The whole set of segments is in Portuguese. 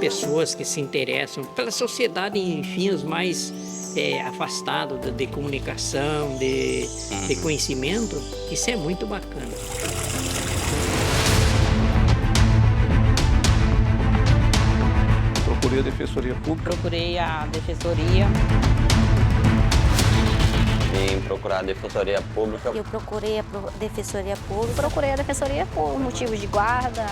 pessoas que se interessam, pela sociedade, enfim, os mais afastados de comunicação, de conhecimento, isso é muito bacana. Procurei a Defensoria Pública. Procurei a Defensoria. Vim procurar a Defensoria Pública. Eu procurei a Defensoria Pública. Procurei a Defensoria por motivos de guarda,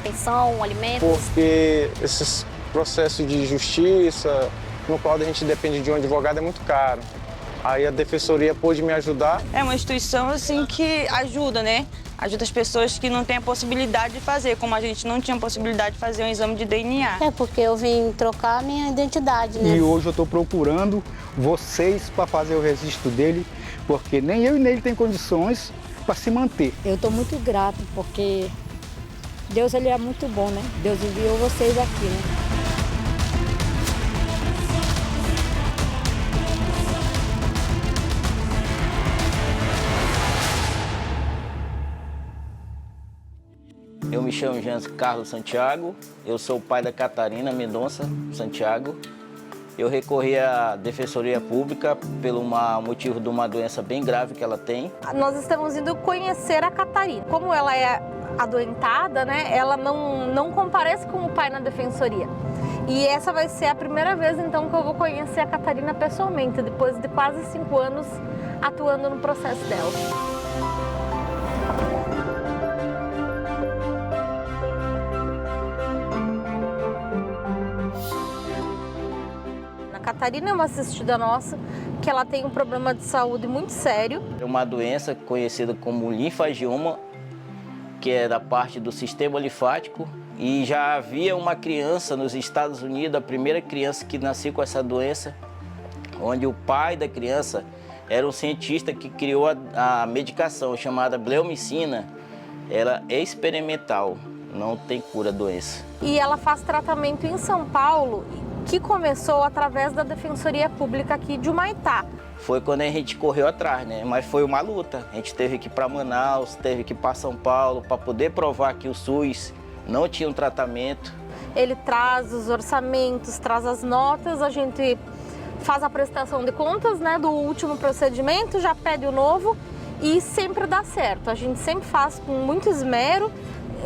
pensão, alimentos. Porque esses processos de justiça, no qual a gente depende de um advogado, é muito caro. Aí a Defensoria pôde me ajudar. É uma instituição assim que ajuda, né? Ajuda as pessoas que não têm a possibilidade de fazer, como a gente não tinha possibilidade de fazer um exame de DNA. É porque eu vim trocar a minha identidade, né? E hoje eu estou procurando vocês para fazer o registro dele, porque nem eu e nem ele tem condições para se manter. Eu estou muito grata porque Deus ele é muito bom, né? Deus enviou vocês aqui, né? Eu me chamo Jean Carlos Santiago, eu sou o pai da Catarina Mendonça Santiago. Eu recorri à Defensoria Pública pelo motivo de uma doença bem grave que ela tem. Nós estamos indo conhecer a Catarina. Como ela é adoentada, né, ela não comparece com o pai na Defensoria. E essa vai ser a primeira vez, então, que eu vou conhecer a Catarina pessoalmente, depois de quase 5 anos atuando no processo dela. A Catarina é uma assistida nossa, que ela tem um problema de saúde muito sério. É uma doença conhecida como linfangioma, que é da parte do sistema linfático. E já havia uma criança nos Estados Unidos, a primeira criança que nasceu com essa doença, onde o pai da criança era um cientista que criou a medicação chamada bleomicina. Ela é experimental, não tem cura da doença. E ela faz tratamento em São Paulo, que começou através da Defensoria Pública aqui de Humaitá. Foi quando a gente correu atrás, né? Mas foi uma luta. A gente teve que ir para Manaus, teve que ir para São Paulo, para poder provar que o SUS não tinha um tratamento. Ele traz os orçamentos, traz as notas, a gente faz a prestação de contas, né, do último procedimento, já pede o novo e sempre dá certo. A gente sempre faz com muito esmero,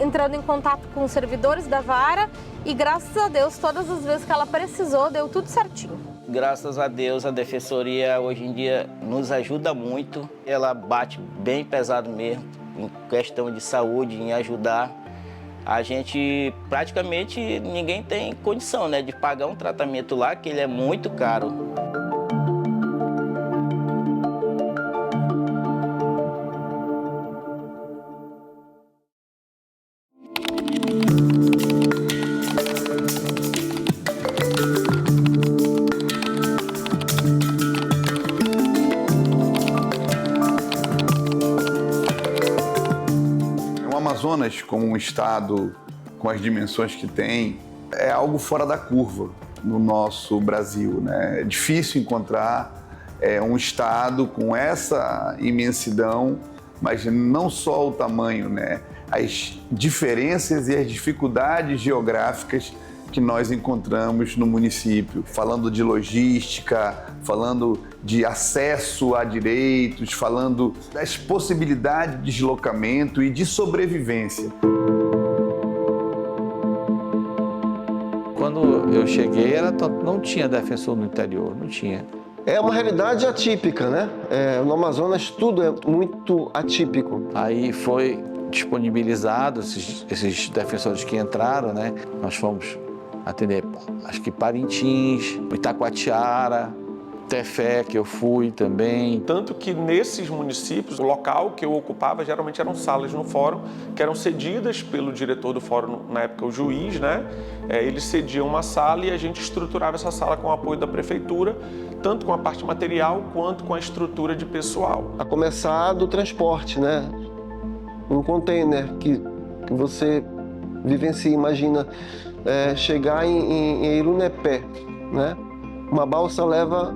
entrando em contato com os servidores da vara e, graças a Deus, todas as vezes que ela precisou, deu tudo certinho. Graças a Deus, a Defensoria hoje em dia nos ajuda muito. Ela bate bem pesado mesmo em questão de saúde, em ajudar. A gente, praticamente, ninguém tem condição, né, de pagar um tratamento lá, que ele é muito caro. Amazonas, como um estado com as dimensões que tem, é algo fora da curva no nosso Brasil, né? É difícil encontrar um estado com essa imensidão, mas não só o tamanho, né? As diferenças e as dificuldades geográficas que nós encontramos no município, falando de logística, falando de acesso a direitos, falando das possibilidades de deslocamento e de sobrevivência. Quando eu cheguei, não tinha defensor no interior, não tinha. É uma realidade atípica, né? No Amazonas tudo é muito atípico. Aí foi disponibilizado esses defensores que entraram, né? Nós fomos atender, acho que Parintins, Itacoatiara, Tefé, que eu fui também. Tanto que nesses municípios, o local que eu ocupava geralmente eram salas no fórum, que eram cedidas pelo diretor do fórum, na época o juiz, né? Ele cedia uma sala e a gente estruturava essa sala com o apoio da prefeitura, tanto com a parte material quanto com a estrutura de pessoal. A começar do transporte, né? Um container que você vivencia, imagina, chegar em Irunepé, né? Uma balsa leva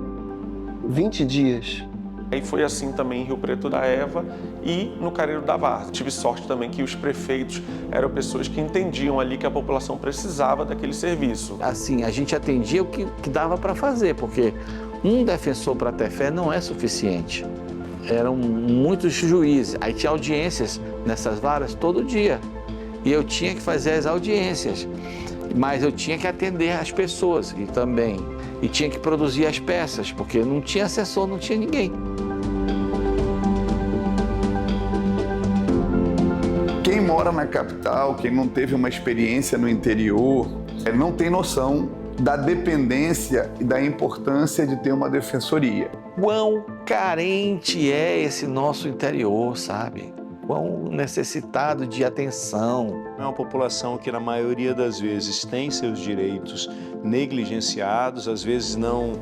20 dias E foi assim também em Rio Preto da Eva e no Careiro da Várzea. Tive sorte também que os prefeitos eram pessoas que entendiam ali que a população precisava daquele serviço. Assim, a gente atendia o que dava para fazer, porque um defensor para ter fé não é suficiente. Eram muitos juízes, aí tinha audiências nessas varas todo dia. E eu tinha que fazer as audiências, mas eu tinha que atender as pessoas e tinha que produzir as peças, porque não tinha assessor, não tinha ninguém. Quem mora na capital, quem não teve uma experiência no interior, não tem noção da dependência e da importância de ter uma defensoria. Quão carente é esse nosso interior, sabe? Quão necessitado de atenção. É uma população que, na maioria das vezes, tem seus direitos negligenciados, às vezes não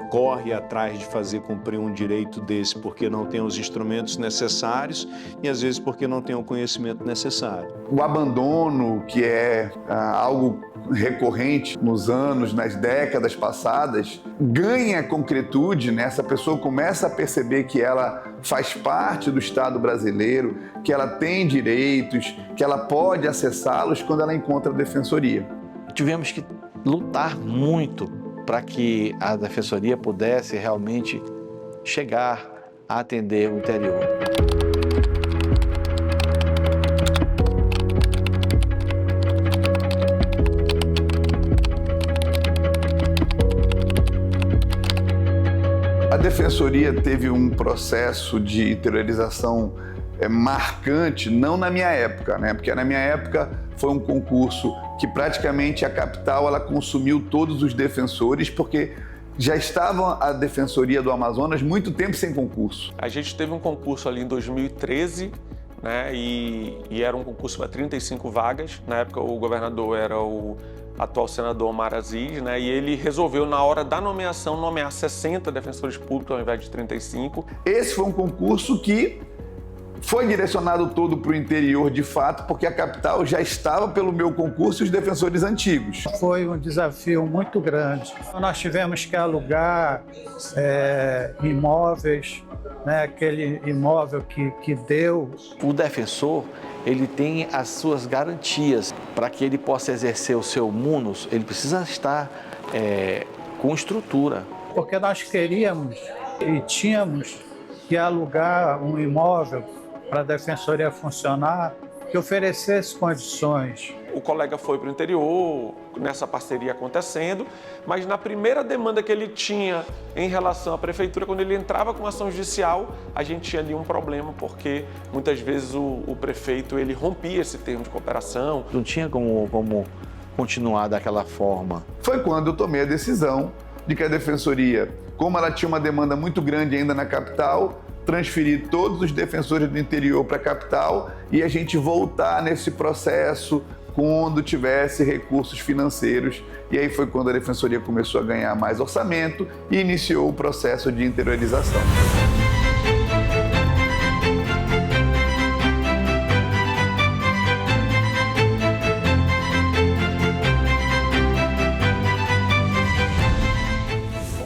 corre atrás de fazer cumprir um direito desse porque não tem os instrumentos necessários e, às vezes, porque não tem o conhecimento necessário. O abandono, que é algo recorrente nos anos, nas décadas passadas, ganha concretude, né? Essa pessoa começa a perceber que ela faz parte do Estado brasileiro, que ela tem direitos, que ela pode acessá-los quando ela encontra a defensoria. Tivemos que lutar muito para que a defensoria pudesse realmente chegar a atender o interior. A defensoria teve um processo de interiorização marcante, não na minha época, né? Porque na minha época foi um concurso que praticamente a capital ela consumiu todos os defensores, porque já estava a Defensoria do Amazonas muito tempo sem concurso. A gente teve um concurso ali em 2013, né? E era um concurso para 35 vagas. Na época o governador era o atual senador Omar Aziz, né? E ele resolveu, na hora da nomeação, nomear 60 defensores públicos ao invés de 35. Esse foi um concurso que foi direcionado todo para o interior de fato, porque a capital já estava pelo meu concurso e os defensores antigos. Foi um desafio muito grande. Nós tivemos que alugar imóveis, né? Aquele imóvel que deu. O defensor, ele tem as suas garantias. Para que ele possa exercer o seu munus, ele precisa estar com estrutura. Porque nós queríamos e tínhamos que alugar um imóvel para a defensoria funcionar, que oferecesse condições. O colega foi para o interior, nessa parceria acontecendo, mas na primeira demanda que ele tinha em relação à prefeitura, quando ele entrava com ação judicial, a gente tinha ali um problema, porque muitas vezes o prefeito ele rompia esse termo de cooperação. Não tinha como continuar daquela forma. Foi quando eu tomei a decisão de que a defensoria, como ela tinha uma demanda muito grande ainda na capital, transferir todos os defensores do interior para a capital e a gente voltar nesse processo quando tivesse recursos financeiros. E aí foi quando a defensoria começou a ganhar mais orçamento e iniciou o processo de interiorização.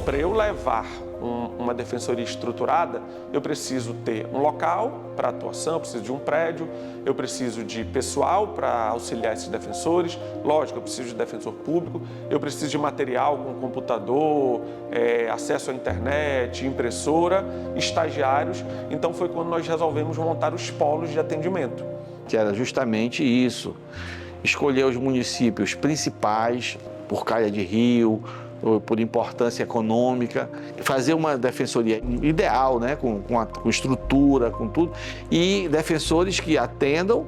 Para eu levar uma defensoria estruturada, eu preciso ter um local para atuação, eu preciso de um prédio, eu preciso de pessoal para auxiliar esses defensores, lógico, eu preciso de defensor público, eu preciso de material com computador, acesso à internet, impressora, estagiários. Então foi quando nós resolvemos montar os polos de atendimento. Que era justamente isso, escolher os municípios principais, por Caia de Rio, por importância econômica, fazer uma defensoria ideal, né? com estrutura, com tudo, e defensores que atendam,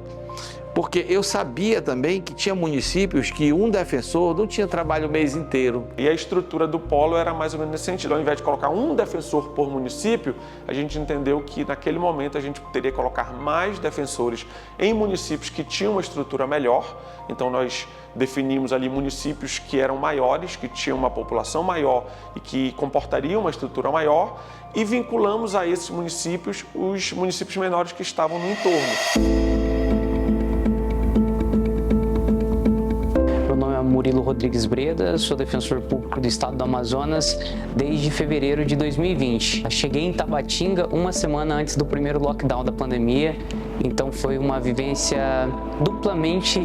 porque eu sabia também que tinha municípios que um defensor não tinha trabalho o mês inteiro. E a estrutura do polo era mais ou menos nesse sentido. Ao invés de colocar um defensor por município, a gente entendeu que naquele momento a gente teria que colocar mais defensores em municípios que tinham uma estrutura melhor. Então nós definimos ali municípios que eram maiores, que tinham uma população maior e que comportariam uma estrutura maior, e vinculamos a esses municípios os municípios menores que estavam no entorno. Meu nome é Murilo Rodrigues Breda, sou defensor público do estado do Amazonas desde fevereiro de 2020. Cheguei em Tabatinga uma semana antes do primeiro lockdown da pandemia, então foi uma vivência duplamente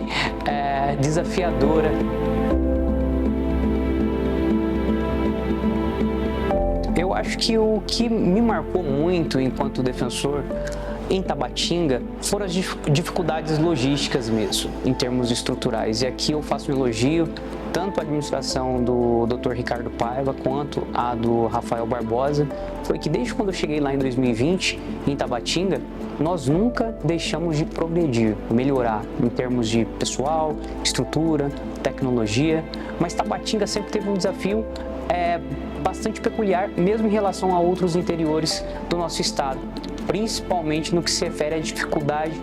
desafiadora. Eu acho que o que me marcou muito enquanto defensor em Tabatinga foram as dificuldades logísticas mesmo, em termos estruturais. E aqui eu faço um elogio tanto à administração do Dr. Ricardo Paiva quanto à do Rafael Barbosa. Foi que desde quando eu cheguei lá em 2020, em Tabatinga, nós nunca deixamos de progredir, melhorar em termos de pessoal, estrutura, tecnologia, mas Tabatinga sempre teve um desafio bastante peculiar, mesmo em relação a outros interiores do nosso estado, principalmente no que se refere à dificuldade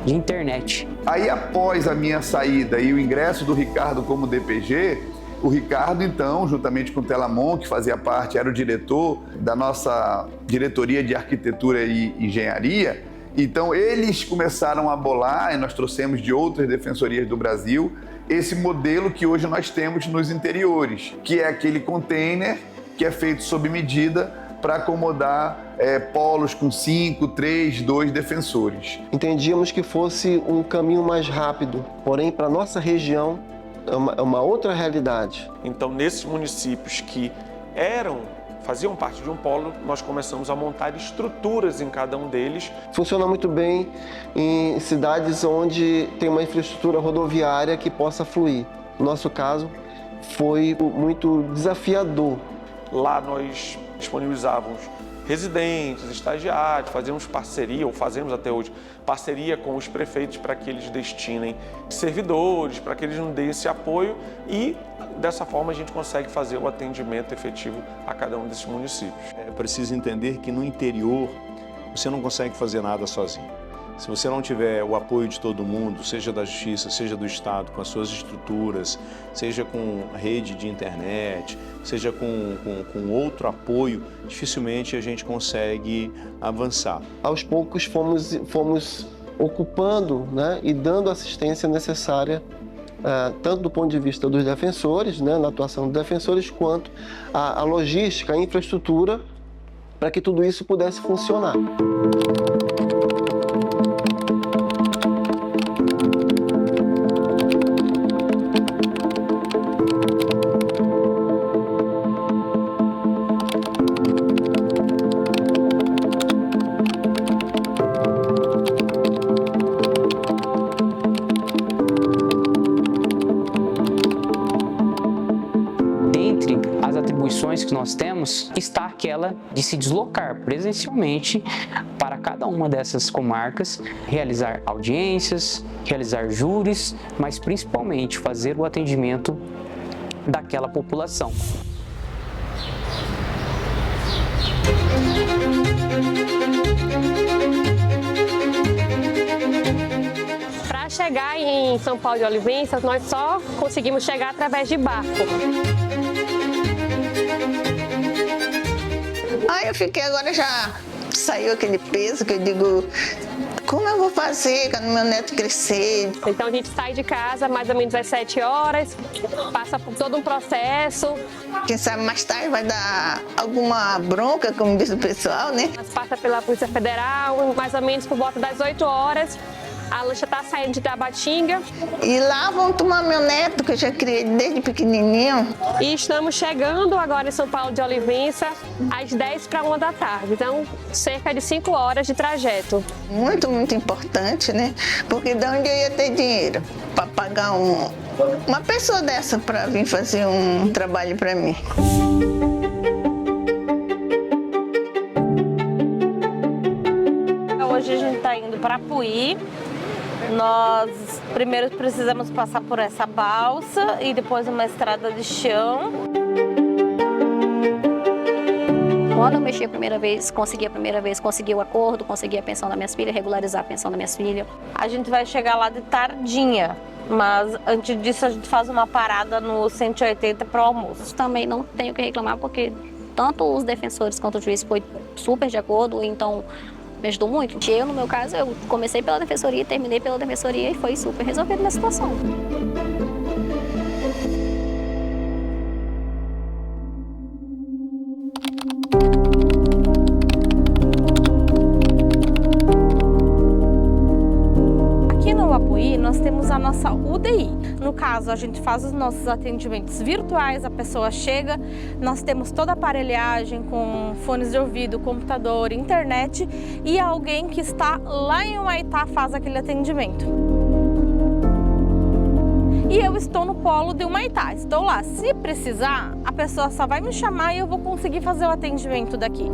de internet. Aí, após a minha saída e o ingresso do Ricardo como DPG, o Ricardo, então, juntamente com o Telamon, que fazia parte, era o diretor da nossa diretoria de arquitetura e engenharia, então eles começaram a bolar, e nós trouxemos de outras defensorias do Brasil, esse modelo que hoje nós temos nos interiores, que é aquele container que é feito sob medida para acomodar polos com 5, 3, 2 defensores. Entendíamos que fosse um caminho mais rápido, porém para nossa região é uma outra realidade. Então, nesses municípios que faziam parte de um polo, nós começamos a montar estruturas em cada um deles. Funciona muito bem em cidades onde tem uma infraestrutura rodoviária que possa fluir. No nosso caso, foi muito desafiador. Lá nós disponibilizávamos residentes, estagiários, fazíamos parceria, ou fazemos até hoje, parceria com os prefeitos para que eles destinem servidores, para que eles nos deem esse apoio e dessa forma a gente consegue fazer o atendimento efetivo a cada um desses municípios. É preciso entender que no interior você não consegue fazer nada sozinho. Se você não tiver o apoio de todo mundo, seja da Justiça, seja do Estado, com as suas estruturas, seja com rede de internet, seja com outro apoio, dificilmente a gente consegue avançar. Aos poucos fomos ocupando, né, e dando assistência necessária, tanto do ponto de vista dos defensores, né, na atuação dos defensores, quanto a logística, a infraestrutura, para que tudo isso pudesse funcionar. Que nós temos está aquela de se deslocar presencialmente para cada uma dessas comarcas, realizar audiências, realizar júris, mas principalmente fazer o atendimento daquela população. Para chegar em São Paulo de Olivença, nós só conseguimos chegar através de barco. Aí eu fiquei, agora já saiu aquele peso que eu digo, como eu vou fazer quando meu neto crescer? Então a gente sai de casa mais ou menos às 7 horas, passa por todo um processo. Quem sabe mais tarde vai dar alguma bronca, como diz o pessoal, né? Nós passa pela Polícia Federal, mais ou menos por volta das 8 horas. A lancha está saindo de Tabatinga. E lá vão tomar meu neto, que eu já criei desde pequenininho. E estamos chegando agora em São Paulo de Olivença às 10 para 1 da tarde. Então, cerca de 5 horas de trajeto. Muito, muito importante, né? Porque de onde eu ia ter dinheiro para pagar uma pessoa dessa para vir fazer um trabalho para mim? Hoje a gente está indo para Apuí. Nós primeiro precisamos passar por essa balsa e depois uma estrada de chão. Quando eu mexi a primeira vez, consegui o acordo, consegui a pensão das minhas filhas, regularizar a pensão das minhas filhas. A gente vai chegar lá de tardinha, mas antes disso a gente faz uma parada no 180 para o almoço. Também não tenho o que reclamar, porque tanto os defensores quanto o juiz foi super de acordo, então me ajudou muito. Eu, no meu caso, eu comecei pela defensoria, terminei pela defensoria e foi super resolvido na situação. a nossa UDI. No caso, a gente faz os nossos atendimentos virtuais, a pessoa chega, nós temos toda a aparelhagem com fones de ouvido, computador, internet e alguém que está lá em Humaitá faz aquele atendimento. E eu estou no polo de Humaitá, estou lá. Se precisar, a pessoa só vai me chamar e eu vou conseguir fazer o atendimento daqui.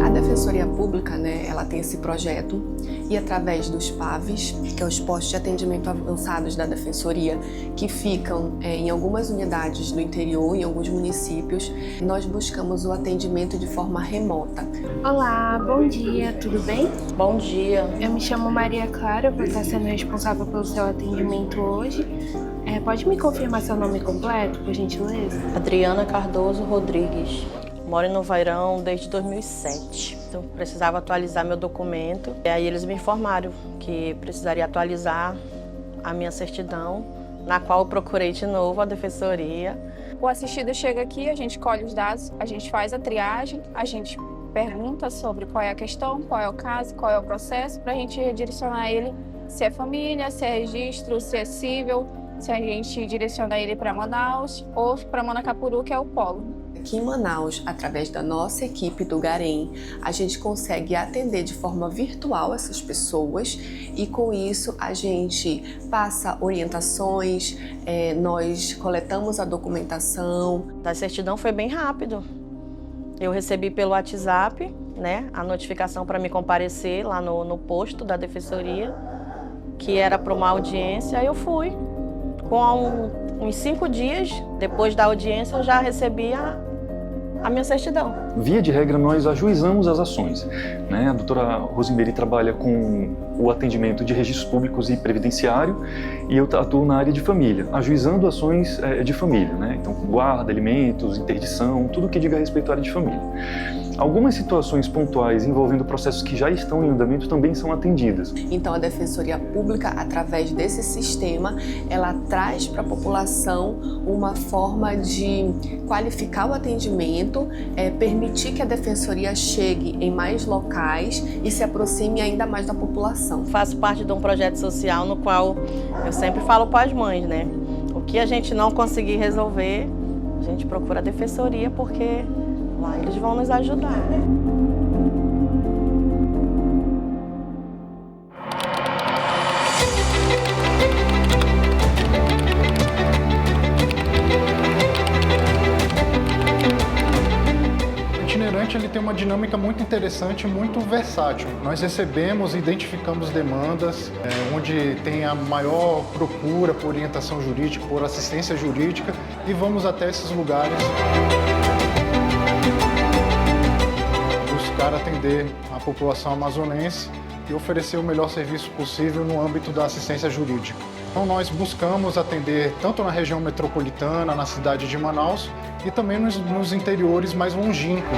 A Defensoria Pública, ela tem esse projeto e através dos PAVs, que é os postos de atendimento avançados da Defensoria, que ficam em algumas unidades do interior, em alguns municípios, nós buscamos o atendimento de forma remota. Olá, bom dia, tudo bem? Bom dia. Eu me chamo Maria Clara, vou estar sendo responsável pelo seu atendimento hoje. Pode me confirmar seu nome completo, por gentileza? Adriana Cardoso Rodrigues. Moro em Novairão desde 2007. Eu precisava atualizar meu documento. E aí eles me informaram que precisaria atualizar a minha certidão, na qual eu procurei de novo a Defensoria. O assistido chega aqui, a gente colhe os dados, a gente faz a triagem, a gente pergunta sobre qual é a questão, qual é o caso, qual é o processo, para a gente direcionar ele se é família, se é registro, se é cível, se a gente direciona ele para Manaus ou para Manacapuru, que é o polo. Aqui em Manaus, através da nossa equipe do Garem, a gente consegue atender de forma virtual essas pessoas e com isso a gente passa orientações, nós coletamos a documentação. A certidão foi bem rápido. Eu recebi pelo WhatsApp, a notificação para me comparecer lá no posto da Defensoria, que era para uma audiência, aí eu fui. Com uns 5 dias, depois da audiência, eu já recebi a minha certidão. Via de regra, nós ajuizamos as ações. A doutora Rosemary trabalha com o atendimento de registros públicos e previdenciário e eu atuo na área de família, ajuizando ações de família, Então, guarda, alimentos, interdição, tudo que diga respeito à área de família. Algumas situações pontuais envolvendo processos que já estão em andamento também são atendidas. Então, a Defensoria Pública, através desse sistema, ela traz para a população uma forma de qualificar o atendimento, permitir que a Defensoria chegue em mais locais e se aproxime ainda mais da população. Faço parte de um projeto social no qual eu sempre falo para as mães, O que a gente não conseguir resolver, a gente procura a Defensoria porque lá eles vão nos ajudar. O itinerante ele tem uma dinâmica muito interessante, muito versátil. Nós recebemos e identificamos demandas onde tem a maior procura por orientação jurídica, por assistência jurídica e vamos até esses lugares buscar atender a população amazonense e oferecer o melhor serviço possível no âmbito da assistência jurídica. Então nós buscamos atender tanto na região metropolitana, na cidade de Manaus e também nos interiores mais longínquos.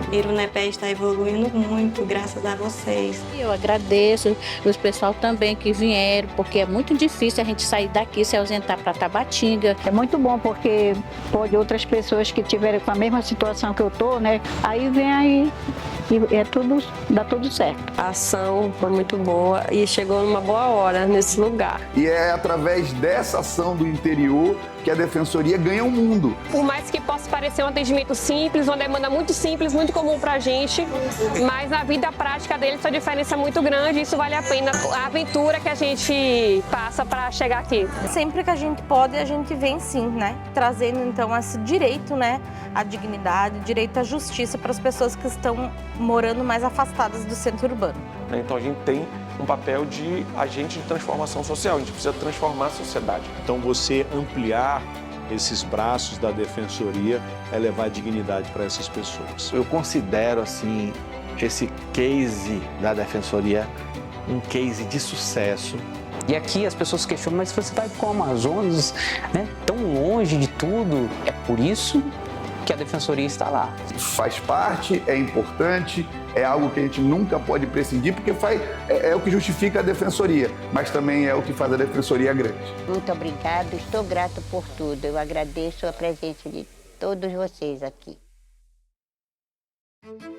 Irunepé está evoluindo muito, graças a vocês. Eu agradeço os pessoal também que vieram, porque é muito difícil a gente sair daqui, se ausentar para Tabatinga. É muito bom porque pode outras pessoas que tiverem com a mesma situação que eu tô, aí vem aí e dá tudo certo. A ação foi muito boa e chegou numa boa hora nesse lugar. E é através dessa ação do interior que a Defensoria ganha o mundo. Por mais que possa parecer um atendimento simples, uma demanda muito simples, muito comum pra gente, mas na vida prática deles a diferença é muito grande e isso vale a pena a aventura que a gente passa para chegar aqui. Sempre que a gente pode, a gente vem sim, Trazendo então esse direito, à dignidade, direito à justiça para as pessoas que estão morando mais afastadas do centro urbano. Então a gente tem um papel de agente de transformação social, a gente precisa transformar a sociedade. Então você ampliar esses braços da Defensoria é levar dignidade para essas pessoas. Eu considero assim esse case da Defensoria um case de sucesso. E aqui as pessoas questionam, mas você vai para o Amazonas, tão longe de tudo. É por isso que a Defensoria está lá. Faz parte, é importante, é algo que a gente nunca pode prescindir, porque é o que justifica a Defensoria, mas também é o que faz a Defensoria grande. Muito obrigada, estou grata por tudo. Eu agradeço a presença de todos vocês aqui. Música